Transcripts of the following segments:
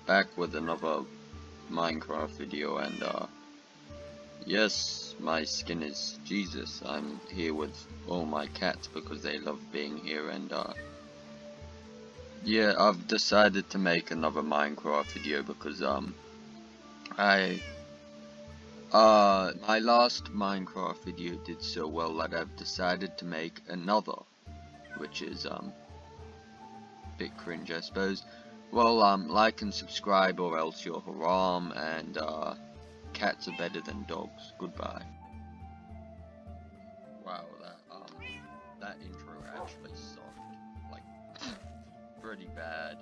back with another Minecraft video, and yes, my skin is Jesus. I'm here with all my cats because they love being here, and yeah, I've decided to make another Minecraft video because my last Minecraft video did so well that I've decided to make another, which is a bit cringe, I suppose. Well, like and subscribe or else you're haram, and cats are better than dogs. Goodbye. Wow, that intro actually sucked, like, pretty bad.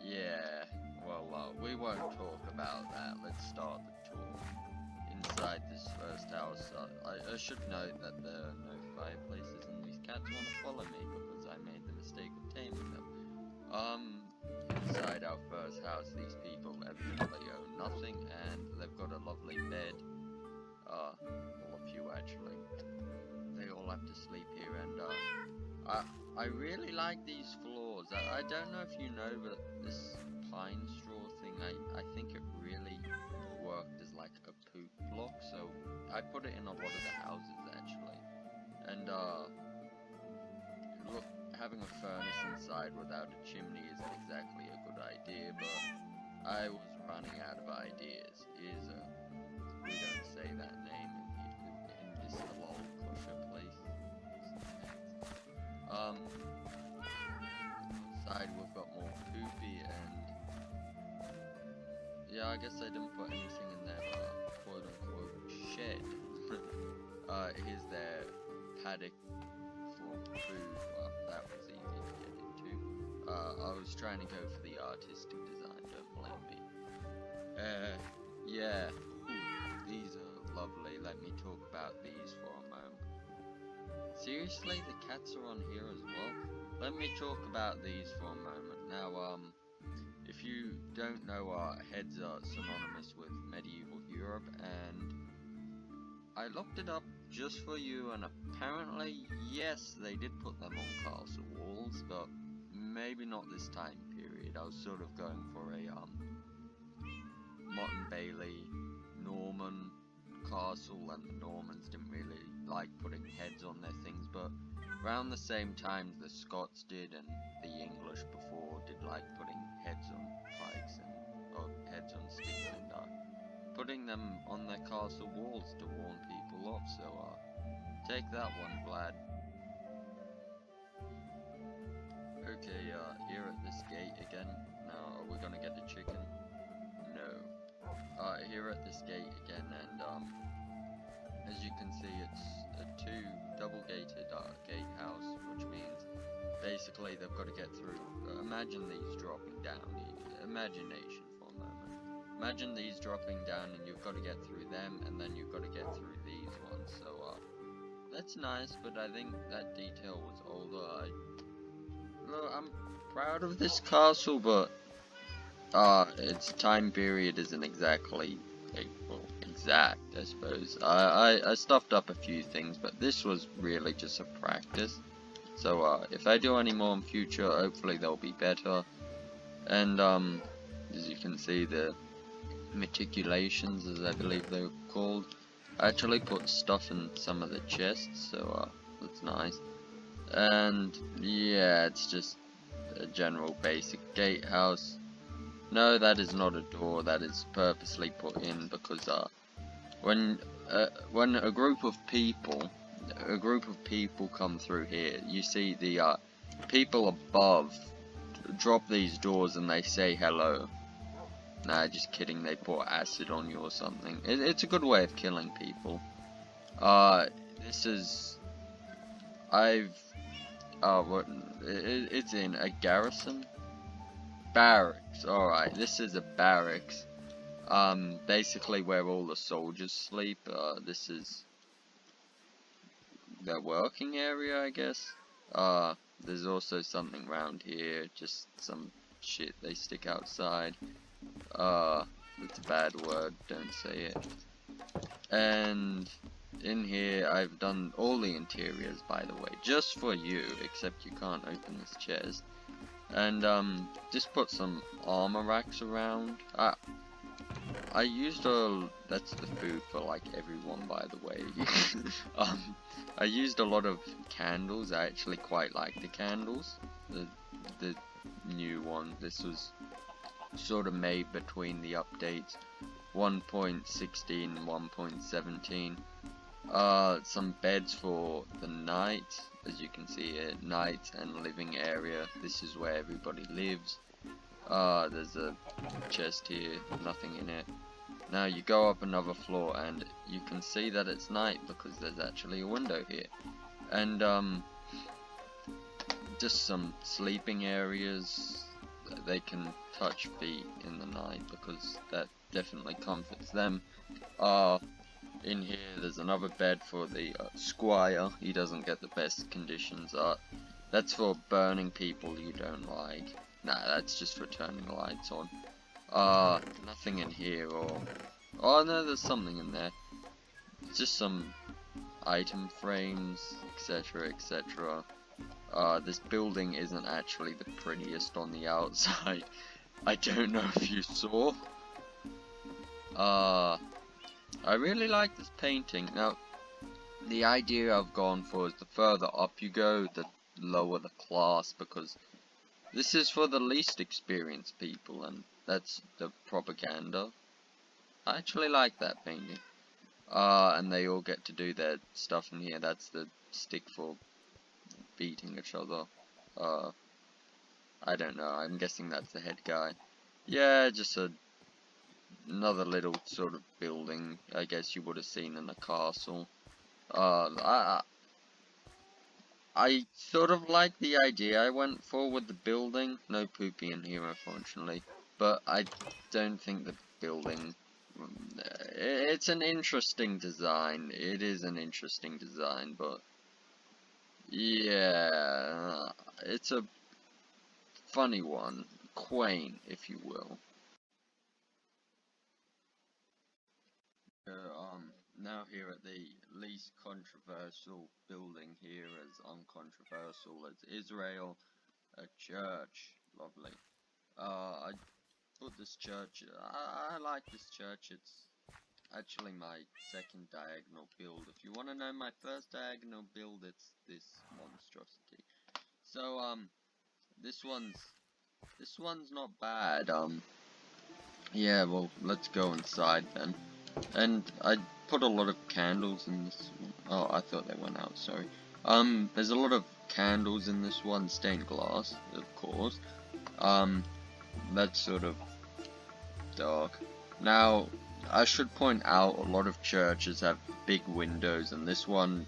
Yeah, well, we won't talk about that. Let's start the tour. Inside this first house, I should note that there are no fireplaces, and these cats want to follow me because I made the mistake of taming them. Inside our first house, these people evidently own nothing, and they've got a lovely bed. All of you actually. They all have to sleep here, and I really like these floors. I don't know if you know, but this pine straw thing, I think it really worked as like a poop block, so I put it in a lot of the houses actually. And look, having a furnace inside without a chimney isn't exactly a good idea, but I was running out of ideas. We don't say that name in this lol crusher place. Outside we've got more poopy, and yeah, I guess I didn't put anything in their quote unquote shed. Here's their paddock for food. Well, that was easy to get into. I was trying to go for the artistic design, don't blame me. Yeah. Ooh, these are lovely. Let me talk about these for a moment. Seriously, the cats are on here as well? Let me talk about these for a moment. Now, if you don't know, heads are synonymous with medieval Europe, and I looked it up just for you, and apparently, yes, they did put them on castle walls, but maybe not this time period. I was sort of going for a, Motte and Bailey Norman castle, and the Normans didn't really like putting heads on their things, but around the same time the Scots did, and the English before did like putting heads on pikes or heads on sticks, and putting them on their castle walls to warn people off. So take that one, Vlad. Okay, here at this gate again. Now, are we gonna get the chicken? No. Here at this gate again, and as you can see, it's a double-gated gatehouse, which means basically they've got to get through. Imagine these dropping down. Imagination for a moment. Imagine these dropping down, and you've got to get through them, and then you've got to get through these ones. So that's nice, but I think that detail was older. Look, I'm proud of this castle, but its time period isn't exactly exact, I suppose. I stuffed up a few things, but this was really just a practice. So if I do any more in future, hopefully they'll be better. And as you can see, the meticulations, as I believe they're called, I actually put stuff in some of the chests, so that's nice. And yeah, it's just a general basic gatehouse. No, that is not a door. That is purposely put in because when a group of people come through here, you see the people above drop these doors and they say hello. Nah, just kidding. They pour acid on you or something. It's a good way of killing people. This is it's in a garrison. Barracks, alright, this is a barracks, basically where all the soldiers sleep. This is their working area, I guess. There's also something around here, just some shit they stick outside. It's a bad word, don't say it. And in here, I've done all the interiors, by the way, just for you, except you can't open this chest. and just put some armor racks around. I used that's the food for like everyone, by the way. I used a lot of candles. I actually quite like the candles, the new one. This was sort of made between the updates 1.16 and 1.17. Some beds for the night, as you can see here, night and living area. This is where everybody lives. There's a chest here, nothing in it. Now you go up another floor and you can see that it's night because there's actually a window here. And just some sleeping areas. They can touch feet in the night because that definitely comforts them. In here there's another bed for the squire. He doesn't get the best conditions. That's for burning people you don't like. Nah, that's just for turning lights on. Nothing in here, or... Oh no, there's something in there. Just some item frames, etc, etc. This building isn't actually the prettiest on the outside. I don't know if you saw. I really like this painting. Now, the idea I've gone for is the further up you go, the lower the class, because this is for the least experienced people, and that's the propaganda. I actually like that painting. And they all get to do their stuff in here. That's the stick for beating each other. I don't know, I'm guessing that's the head guy. Yeah, just another little sort of building, I guess you would have seen in a castle. I sort of like the idea I went for with the building. No poopy in here, unfortunately. But I don't think the building... It's an interesting design. It is an interesting design, but... Yeah... It's a funny one. Quaint, if you will. Now here at the least controversial building here, as uncontroversial as Israel, a church. Lovely. I put this church, I like this church. It's actually my second diagonal build. If you want to know my first diagonal build, it's this monstrosity. So, this one's not bad. Yeah, well, let's go inside then. And I put a lot of candles in this one. Oh, I thought they went out, sorry. There's a lot of candles in this one, stained glass, of course. That's sort of dark. Now, I should point out a lot of churches have big windows, and this one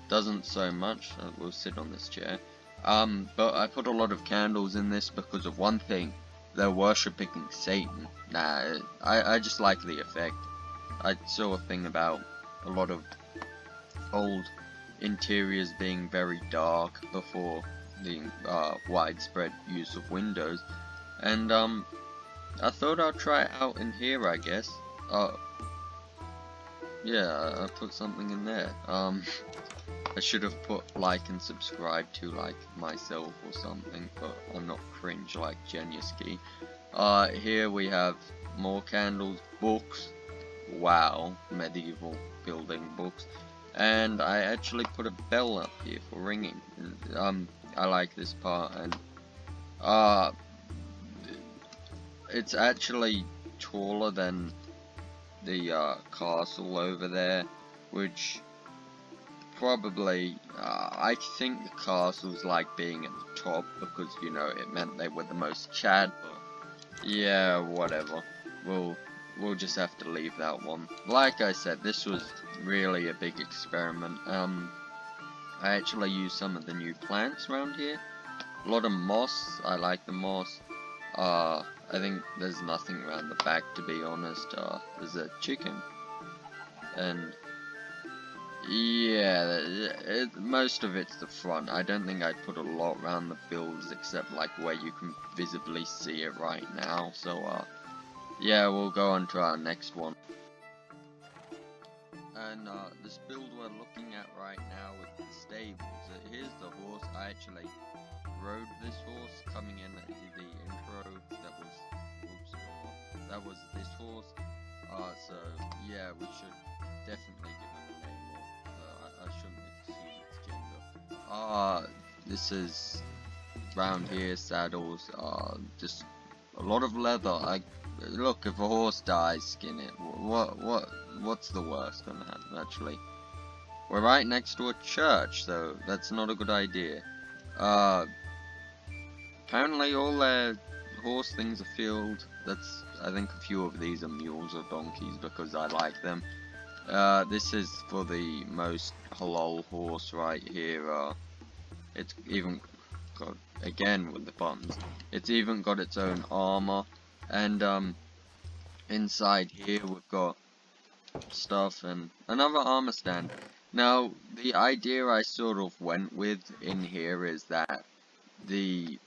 doesn't so much. We'll sit on this chair. But I put a lot of candles in this because of one thing. They're worshipping Satan. Nah, I just like the effect. I saw a thing about a lot of old interiors being very dark before the widespread use of windows, and I thought I'd try it out in here, I guess. Yeah, I put something in there. I should have put like and subscribe to like myself or something, but I'm not cringe like Geniuski. Here we have more candles, books. Wow, medieval building books. And I actually put a bell up here for ringing. I like this part, and it's actually taller than the castle over there, which probably I think the castles like being at the top because, you know, it meant they were the most Chad, but yeah, whatever. We'll just have to leave that one. Like I said, this was really a big experiment. I actually used some of the new plants around here. A lot of moss. I like the moss. I think there's nothing around the back, to be honest. There's a chicken. And yeah, most of it's the front. I don't think I put a lot around the builds except like where you can visibly see it right now. So yeah, we'll go on to our next one. And this build we're looking at right now with the stables. Here's the horse. I actually rode this horse coming in the intro. That was this horse. So yeah, we should definitely give him a name. Or I shouldn't assume it's Jingle. This is round here. Saddles. Just a lot of leather. Look, if a horse dies, skin it. What's the worst gonna happen? Actually, we're right next to a church, so that's not a good idea. Apparently all their horse things are filled. I think a few of these are mules or donkeys because I like them. This is for the most halal horse right here. It's even got, again with the buttons, it's even got its own armor. And inside here we've got stuff and another armor stand. Now, the idea I sort of went with in here is that the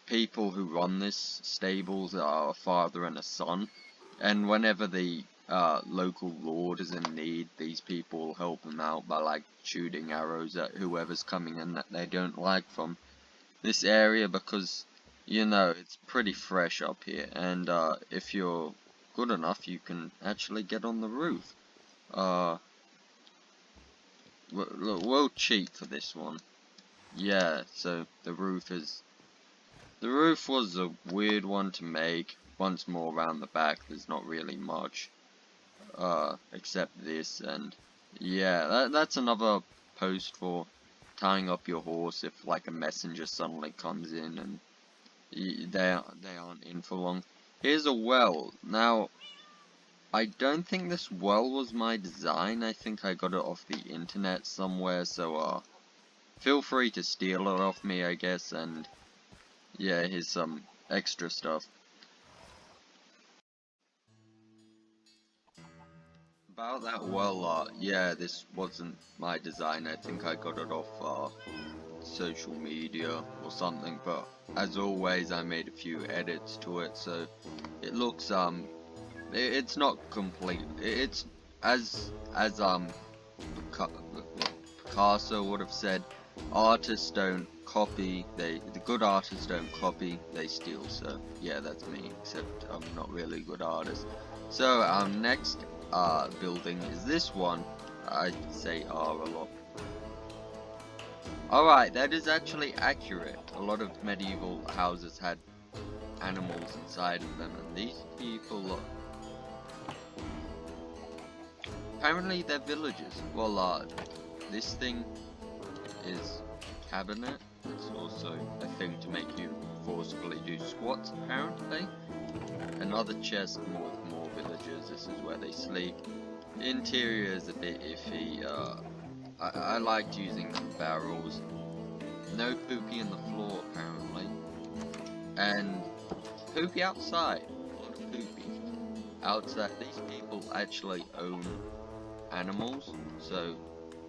people who run this stables are a father and a son, and whenever the local lord is in need, these people will help him out by like shooting arrows at whoever's coming in that they don't like from this area, because you know it's pretty fresh up here, and if you're good enough you can actually get on the roof. We'll cheat for this one. Yeah, so the roof was a weird one to make. Once more around the back there's not really much except this, and yeah, that's another post for tying up your horse if like a messenger suddenly comes in and they aren't in for long. Here's a well. Now, I don't think this well was my design. I think I got it off the internet somewhere, so feel free to steal it off me, I guess. And yeah, here's some extra stuff. About that well, yeah, this wasn't my design. I think I got it off social media or something, but as always I made a few edits to it, so it looks it's not complete. It's as Picasso would have said, artists don't copy, the good artists don't copy, they steal. So yeah, that's me, except I'm not really a good artist. So our next building is this one. I say a lot. Alright, that is actually accurate. A lot of medieval houses had animals inside of them, and these people apparently they're villagers. Well, this thing is cabinet. It's also a thing to make you forcefully do squats, apparently. Another chest with more villagers. This is where they sleep. The interior is a bit iffy. I liked using barrels. No poopy in the floor, apparently. And poopy outside. A lot of poopy. Outside, these people actually own animals, so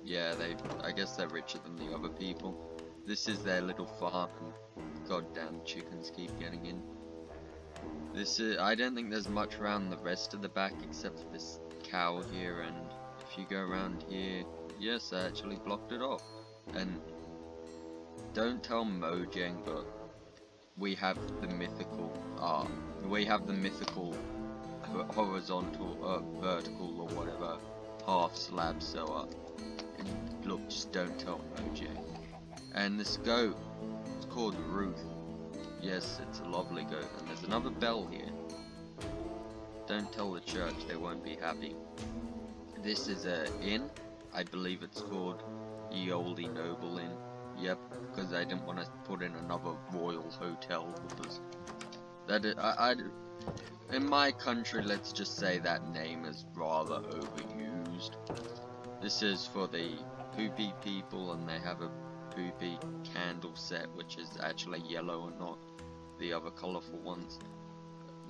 yeah, I guess they're richer than the other people. This is their little farm, and goddamn chickens keep getting in. I don't think there's much around the rest of the back except for this cow here, and if you go around here, yes, I actually blocked it off. And don't tell Mojang, but we have the mythical horizontal, vertical or whatever, half slab, so look, just don't tell Mojang. And this goat, it's called Ruth. Yes, it's a lovely goat, and there's another bell here. Don't tell the church, they won't be happy. This is a inn, I believe it's called Ye Olde Noble Inn. Yep, because I didn't want to put in another royal hotel, because in my country, let's just say that name is rather overused. This is for the poopy people, and they have a poopy candle set, which is actually yellow and not the other colourful ones.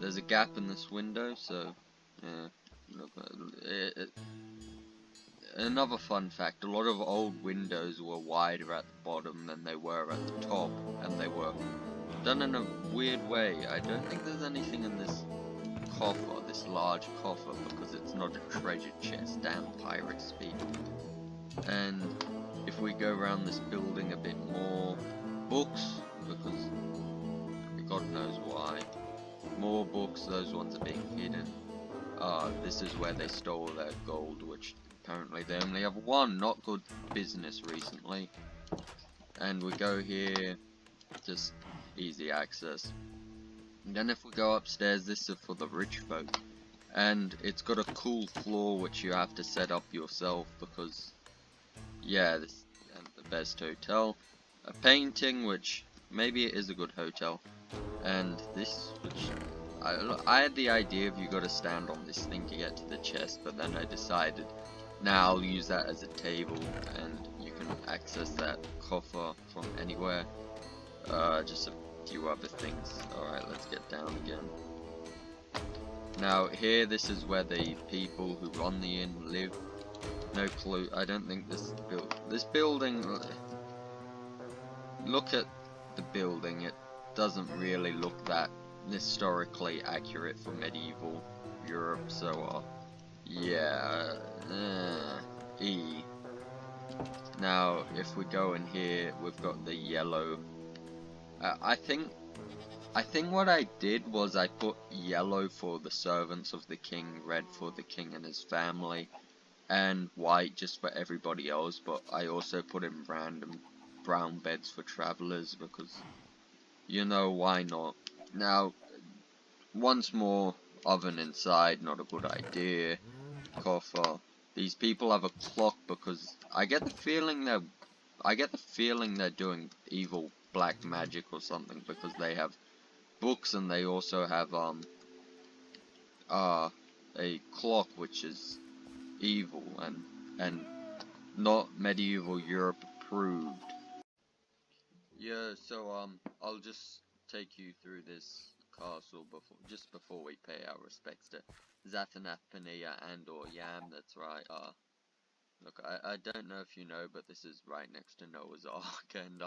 There's a gap in this window, so another fun fact, a lot of old windows were wider at the bottom than they were at the top, and they were done in a weird way. I don't think there's anything in this coffer, this large coffer, because it's not a treasure chest. Damn pirates, people. And if we go around this building a bit more, books, because God knows why. More books, those ones are being hidden. This is where they stole their gold, which apparently they only have one. Not good business recently. And we go here, just easy access. And then if we go upstairs, this is for the rich folk. And it's got a cool floor which you have to set up yourself because, yeah, this is the best hotel. A painting, which maybe it is a good hotel. And this, which I had the idea of you got to stand on this thing to get to the chest, but then I decided, now I'll use that as a table, and you can access that coffer from anywhere. Just a few other things. Alright, let's get down again. Now here, this is where the people who run the inn live. No clue. I don't think this building. Look at the building. It doesn't really look that historically accurate for medieval Europe. So yeah. E. Now if we go in here, we've got the yellow. I think what I did was I put yellow for the servants of the king, red for the king and his family, and white just for everybody else, but I also put in random brown beds for travelers because, you know, why not? Now, once more, oven inside, not a good idea. Coffer. These people have a clock because I get the feeling they're doing evil black magic or something, because they have books and they also have a clock which is evil and not medieval Europe approved. Yeah, so I'll just take you through this castle before we pay our respects to Zathanath Pania and or Yam. That's right. Look, I don't know if you know, but this is right next to Noah's Ark, and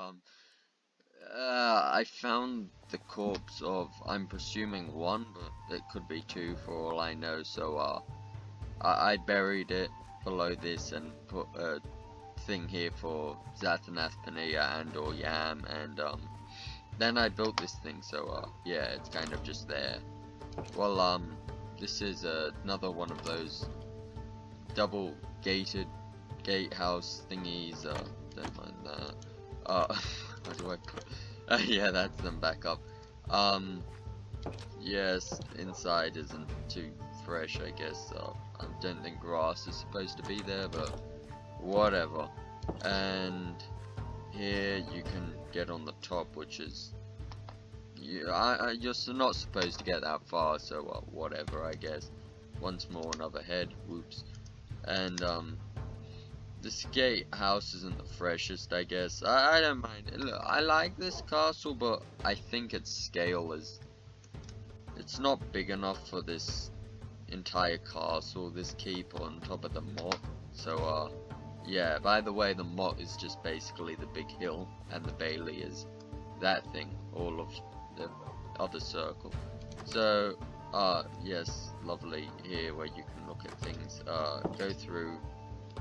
I found the corpse of, I'm presuming one, but it could be two for all I know, so I buried it below this and put a thing here for Zathanath Pania and or Yam, and then I built this thing, so yeah, it's kind of just there. Well, this is another one of those double gated gatehouse thingies. Don't mind that. Where do I put? Yeah, that's them back up. Yes, inside isn't too fresh, I guess. I don't think grass is supposed to be there, but whatever. And here you can get on the top, which is, you're not supposed to get that far, so whatever, I guess. Once more, another head. Whoops. And this gatehouse isn't the freshest, I guess. I don't mind. Look, I like this castle, but I think its scale is, it's not big enough for this entire castle, this keep on top of the Motte. So yeah, by the way, the Motte is just basically the big hill, and the Bailey is that thing, all of the other circle. So yes, lovely here where you can look at things. Go through.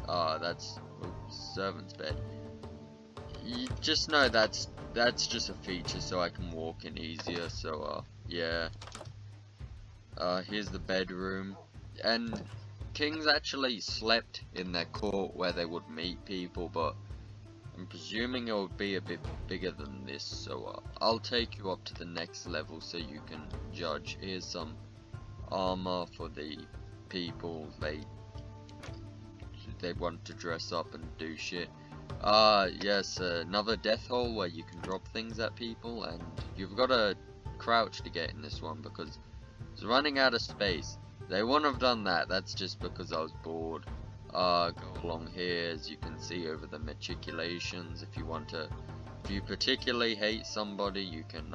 That's servant's bed. You just know that's just a feature so I can walk in easier. So yeah. Here's the bedroom, and kings actually slept in their court where they would meet people, but I'm presuming it would be a bit bigger than this. So I'll take you up to the next level so you can judge. Here's some armor for the people. They want to dress up and do shit. Yes, another death hole where you can drop things at people, and you've got to crouch to get in this one because it's running out of space. They wouldn't have done that, that's just because I was bored. Go along here, as you can see over the matriculations. If you particularly hate somebody, you can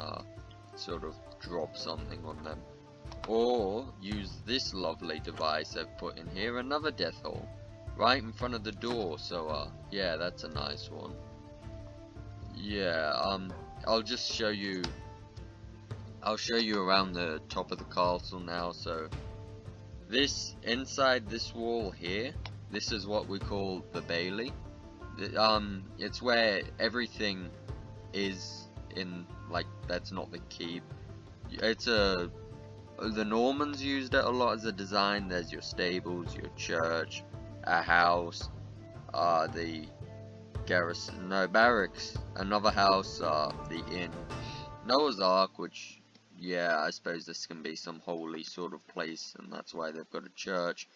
sort of drop something on them. Or use this lovely device I've put in here, another death hole, right in front of the door. So yeah, that's a nice one. Yeah, I'll just show you. I'll show you around the top of the castle now. So this, inside this wall here, this is what we call the Bailey. It's where everything is in, like, that's not the keep. It's the Normans used it a lot as a design. There's your stables, your church, a house, the garrison, no, barracks, another house, the inn, Noah's Ark, which, yeah, I suppose this can be some holy sort of place, and that's why they've got a church.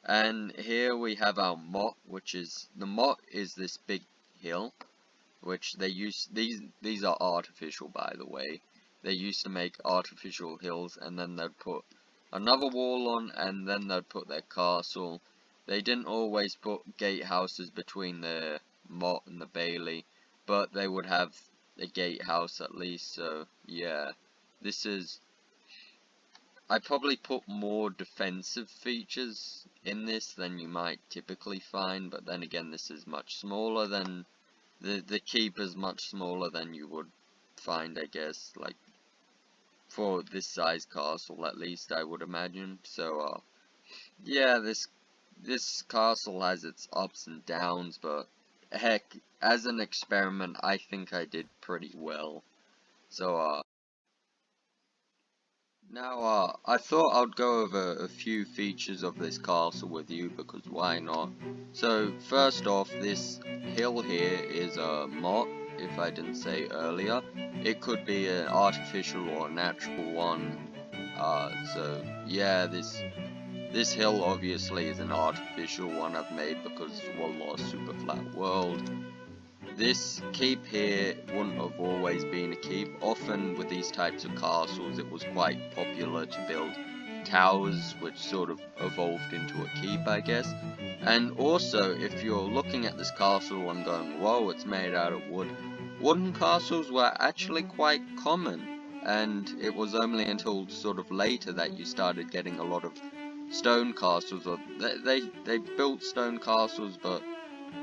And here we have our Motte, which is, the Motte is this big hill, which they use, these are artificial, by the way. They used to make artificial hills, and then they'd put another wall on, and then they'd put their castle. They didn't always put gatehouses between the Motte and the Bailey, but they would have a gatehouse at least, so yeah. This is, I probably put more defensive features in this than you might typically find, but then again, this is much smaller than, the keep is much smaller than you would find, I guess, like, for this size castle at least, I would imagine. So, yeah, this castle has its ups and downs, but heck, as an experiment, I think I did pretty well. So, now, I thought I'd go over a few features of this castle with you, because why not? So, first off, this hill here is a motte, if I didn't say earlier. It could be an artificial or a natural one. So, yeah, this hill obviously is an artificial one I've made because, well, super flat world. This keep here wouldn't have always been a keep. Often with these types of castles it was quite popular to build towers, which sort of evolved into a keep, I guess. And also, if you're looking at this castle and going, whoa, it's made out of wood, wooden castles were actually quite common, and it was only until sort of later that you started getting a lot of stone castles. Or they built stone castles, but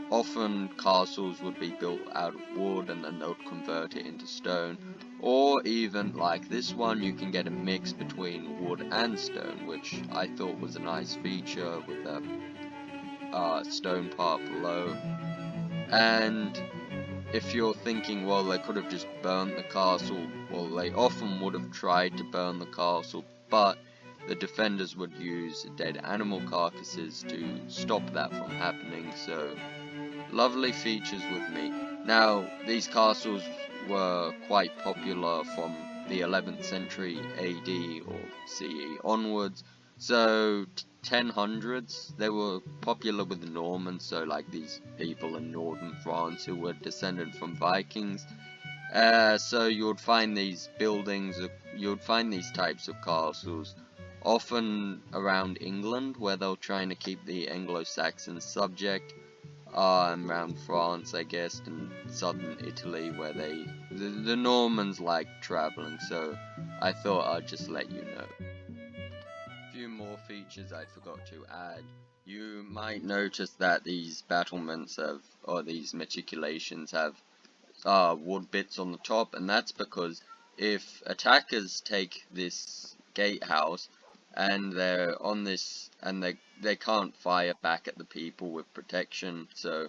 often castles would be built out of wood and then they would convert it into stone. Or even like this one, you can get a mix between wood and stone, which I thought was a nice feature with the stone part below. And if you're thinking, well, they could have just burned the castle, well, they often would have tried to burn the castle, but the defenders would use dead animal carcasses to stop that from happening. So lovely features with me. Now, these castles were quite popular from the 11th century AD or CE onwards, so 1000s, they were popular with the Normans, so like these people in northern France who were descended from Vikings. So you would find these buildings, you would find these types of castles often around England, where they were trying to keep the Anglo-Saxons subject, around France, I guess, and southern Italy, where the Normans liked traveling, so I thought I'd just let you know. A few more features I forgot to add. You might notice that these battlements have, or these matriculations have, wood bits on the top, and that's because if attackers take this gatehouse and they're on this, and they can't fire back at the people with protection, so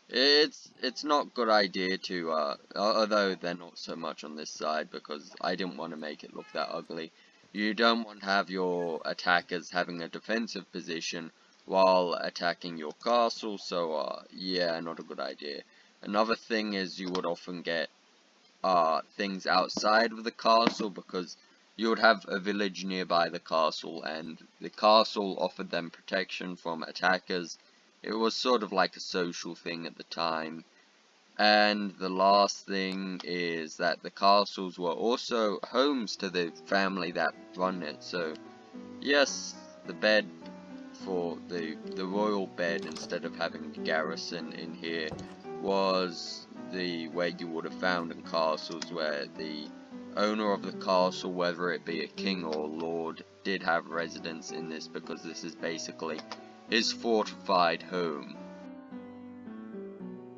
it's not a good idea to, although they're not so much on this side because I didn't want to make it look that ugly. You don't want to have your attackers having a defensive position while attacking your castle, so yeah, not a good idea. Another thing is you would often get things outside of the castle, because you would have a village nearby the castle, and the castle offered them protection from attackers. It was sort of like a social thing at the time. And the last thing is that the castles were also homes to the family that run it. So yes, the bed for the royal bed, instead of having a garrison in here, was the way you would have found in castles, where the owner of the castle, whether it be a king or a lord, did have residence in this, because this is basically his fortified home.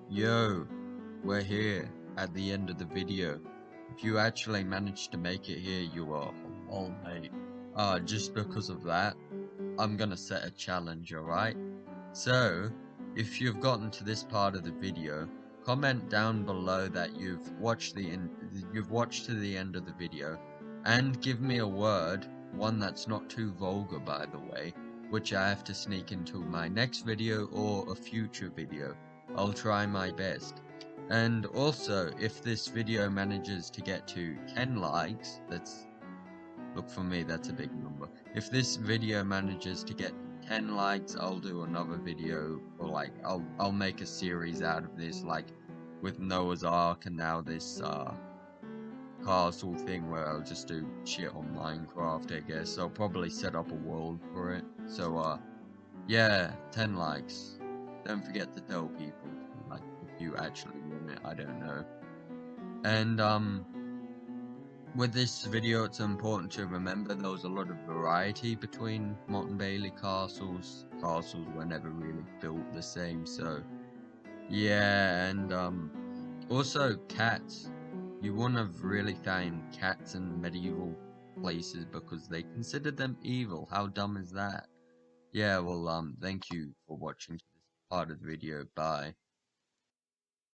Yo, we're here at the end of the video. If you actually managed to make it here, you are all mate. Just because of that, I'm gonna set a challenge, alright? So, if you've gotten to this part of the video, comment down below that you've watched to the end of the video, and give me a word, one that's not too vulgar by the way, which I have to sneak into my next video or a future video. I'll try my best. And also, if this video manages to get to 10 likes, look, for me that's a big number. If this video manages to get 10 likes, I'll do another video, or like I'll make a series out of this, like with Noah's Ark and now this castle thing where I'll just do shit on Minecraft, I guess. I'll probably set up a world for it. So yeah, 10 likes. Don't forget to tell people, like, if you actually want it, I don't know. And with this video, it's important to remember there was a lot of variety between Motte and Bailey castles. Castles were never really built the same, so yeah. And also cats. You wouldn't have really found cats in medieval places because they considered them evil. How dumb is that? Yeah, well, thank you for watching this part of the video. Bye.